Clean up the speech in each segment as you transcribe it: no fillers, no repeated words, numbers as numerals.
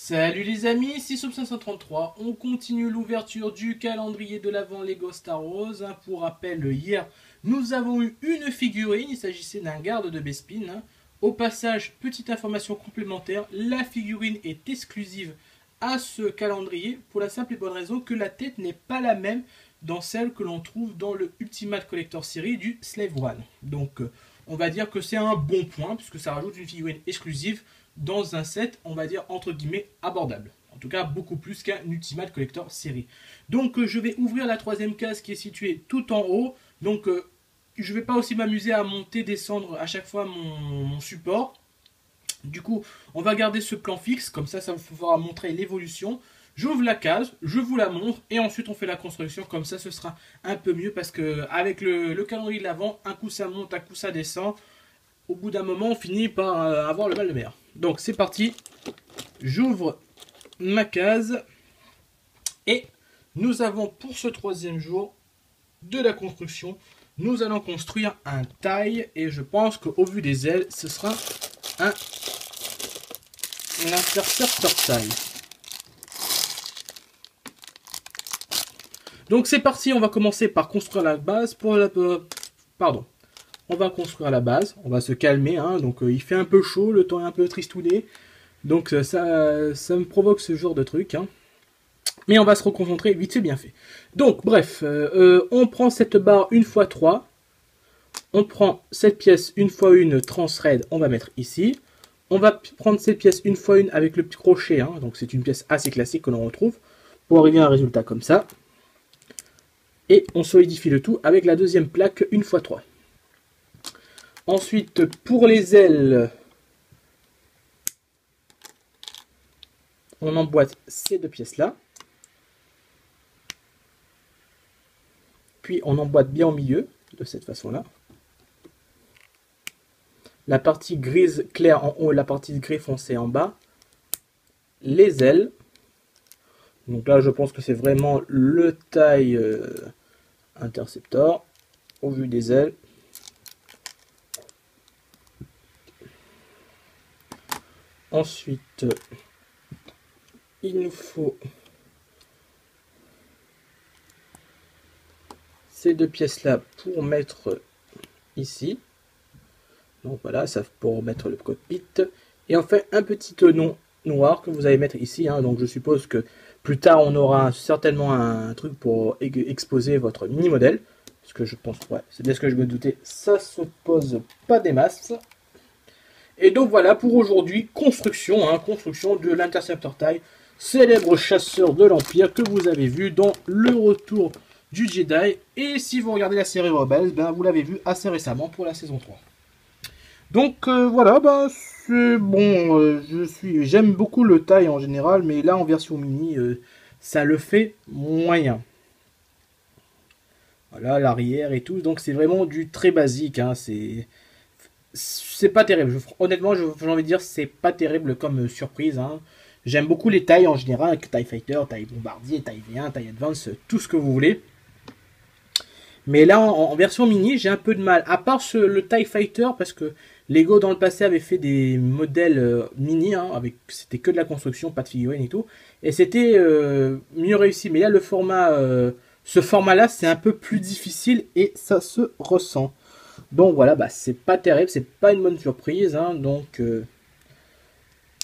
Salut les amis, ici Sob533, on continue l'ouverture du calendrier de l'Avent Lego Star Wars. Pour rappel, hier, nous avons eu une figurine, il s'agissait d'un garde de Bespin. Au passage, petite information complémentaire, la figurine est exclusive à ce calendrier pour la simple et bonne raison que la tête n'est pas la même dans celle que l'on trouve dans le Ultimate Collector Series du Slave One. Donc on va dire que c'est un bon point puisque ça rajoute une figurine exclusive dans un set, on va dire, entre guillemets, abordable. En tout cas, beaucoup plus qu'un Ultimate Collector Series. Donc, je vais ouvrir la troisième case qui est située tout en haut. Donc, je ne vais pas aussi m'amuser à monter, descendre à chaque fois mon support. Du coup, on va garder ce plan fixe. Comme ça vous fera montrer l'évolution. J'ouvre la case, je vous la montre. Et ensuite, on fait la construction. Comme ça, ce sera un peu mieux. Parce qu'avec le calendrier de l'avant, un coup ça monte, un coup ça descend. Au bout d'un moment, on finit par avoir le mal de mer. Donc c'est parti, j'ouvre ma case et nous avons pour ce troisième jour de la construction, nous allons construire un taille et je pense qu'au vu des ailes, ce sera un interceptor taille. Donc c'est parti, on va commencer par construire la base pour la... Pardon. On va construire la base, on va se calmer, hein, donc il fait un peu chaud, le temps est un peu tristouné, donc ça me provoque ce genre de truc, hein. Mais on va se reconcentrer, vite fait bien fait. Donc bref, on prend cette barre 1x3, on prend cette pièce 1x1 trans-red, on va mettre ici, on va prendre cette pièce 1x1 avec le petit crochet, hein, donc c'est une pièce assez classique que l'on retrouve, pour arriver à un résultat comme ça, et on solidifie le tout avec la deuxième plaque 1x3. Ensuite, pour les ailes, on emboîte ces deux pièces-là. Puis on emboîte bien au milieu, de cette façon-là. La partie grise claire en haut et la partie gris foncé en bas. Les ailes. Donc là, je pense que c'est vraiment le taille interceptor, au vu des ailes. Ensuite, il nous faut ces deux pièces-là pour mettre ici. Donc voilà, ça pour mettre le cockpit. Et enfin, un petit tenon noir que vous allez mettre ici, hein. Donc je suppose que plus tard, on aura certainement un truc pour exposer votre mini-modèle. Parce que je pense, ouais, c'est bien ce que je me doutais, ça se pose pas des masses. Et donc voilà pour aujourd'hui, construction, hein, construction de l'Interceptor TIE, célèbre chasseur de l'Empire que vous avez vu dans le retour du Jedi. Et si vous regardez la série Rebels, ben, vous l'avez vu assez récemment pour la saison 3. Donc voilà, ben, c'est bon, j'aime beaucoup le TIE en général, mais là en version mini, ça le fait moyen. Voilà, l'arrière et tout, donc c'est vraiment du très basique, hein, c'est pas terrible. Honnêtement, j'ai envie de dire, c'est pas terrible comme surprise, hein. J'aime beaucoup les tailles en général, TIE Fighter, taille Bombardier, taille V1, taille Advance, tout ce que vous voulez. Mais là, en version mini, j'ai un peu de mal. À part le TIE Fighter, parce que Lego dans le passé avait fait des modèles mini, hein, c'était que de la construction, pas de figurines et tout. Et c'était mieux réussi. Mais là, ce format-là, c'est un peu plus difficile et ça se ressent. Donc voilà, bah, c'est pas terrible, c'est pas une bonne surprise, hein, donc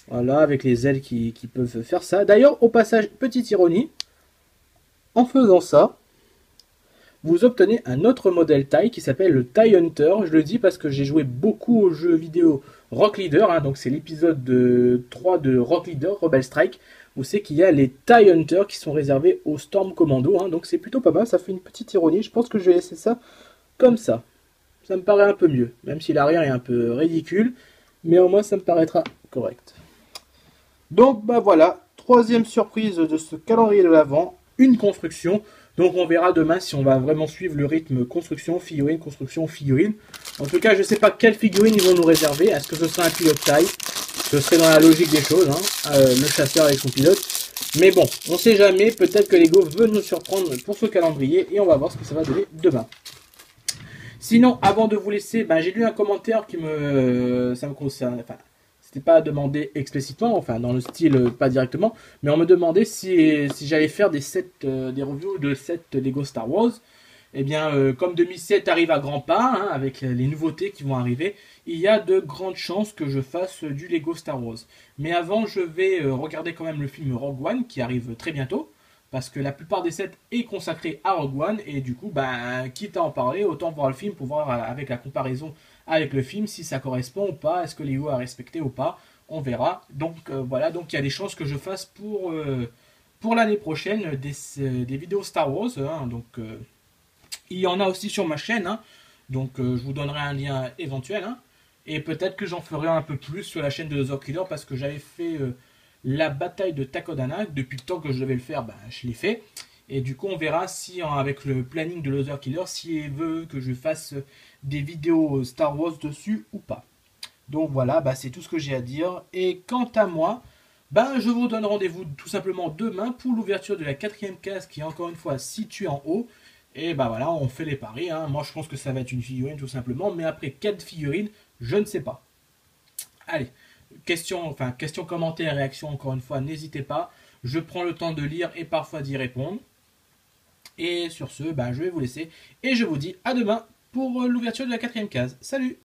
voilà, avec les ailes qui peuvent faire ça. D'ailleurs, au passage, petite ironie, en faisant ça, vous obtenez un autre modèle TIE qui s'appelle le TIE Hunter. Je le dis parce que j'ai joué beaucoup aux jeux vidéo Rock Leader, hein, donc c'est l'épisode 3 de Rock Leader, Rebel Strike, où c'est qu'il y a les TIE Hunter qui sont réservés au Storm Commando, hein, donc c'est plutôt pas mal, ça fait une petite ironie, je pense que je vais laisser ça comme ça. Ça me paraît un peu mieux, même si l'arrière est un peu ridicule, mais au moins ça me paraîtra correct. Donc bah voilà, troisième surprise de ce calendrier de l'Avent, une construction. Donc on verra demain si on va vraiment suivre le rythme construction, figurine, construction, figurine. En tout cas, je ne sais pas quelle figurine ils vont nous réserver. Est-ce que ce sera un pilote taille? Ce serait dans la logique des choses, hein, le chasseur avec son pilote. Mais bon, on ne sait jamais, peut-être que Lego veut nous surprendre pour ce calendrier et on va voir ce que ça va donner demain. Sinon, avant de vous laisser, ben, j'ai lu un commentaire qui me... ça me concerne, enfin, c'était pas demandé explicitement, enfin dans le style pas directement, mais on me demandait si j'allais faire des sets, des reviews de sets Lego Star Wars. Eh bien, comme 2007 arrive à grands pas, hein, avec les nouveautés qui vont arriver, il y a de grandes chances que je fasse du Lego Star Wars. Mais avant, je vais regarder quand même le film Rogue One qui arrive très bientôt, parce que la plupart des sets est consacré à Rogue One, et du coup, ben, quitte à en parler, autant voir le film pour voir avec la comparaison avec le film si ça correspond ou pas, est-ce que Lego a respecté ou pas, on verra. Donc voilà, donc il y a des chances que je fasse pour l'année prochaine des vidéos Star Wars, hein, donc il y en a aussi sur ma chaîne, hein. Donc je vous donnerai un lien éventuel, hein. Et peut-être que j'en ferai un peu plus sur la chaîne de The Killer parce que j'avais fait la bataille de Takodana. Depuis le temps que je devais le faire, ben, je l'ai fait. Et du coup, on verra si, avec le planning de Loser Killer, s'il veut que je fasse des vidéos Star Wars dessus ou pas. Donc voilà, bah, c'est tout ce que j'ai à dire. Et quant à moi, ben, je vous donne rendez-vous tout simplement demain pour l'ouverture de la quatrième case qui est encore une fois située en haut. Et bah voilà, on fait les paris, hein. Moi je pense que ça va être une figurine tout simplement, mais après 4 figurines, je ne sais pas. Allez, question, commentaires, réaction encore une fois, n'hésitez pas. Je prends le temps de lire et parfois d'y répondre. Et sur ce, bah, je vais vous laisser et je vous dis à demain pour l'ouverture de la quatrième case. Salut!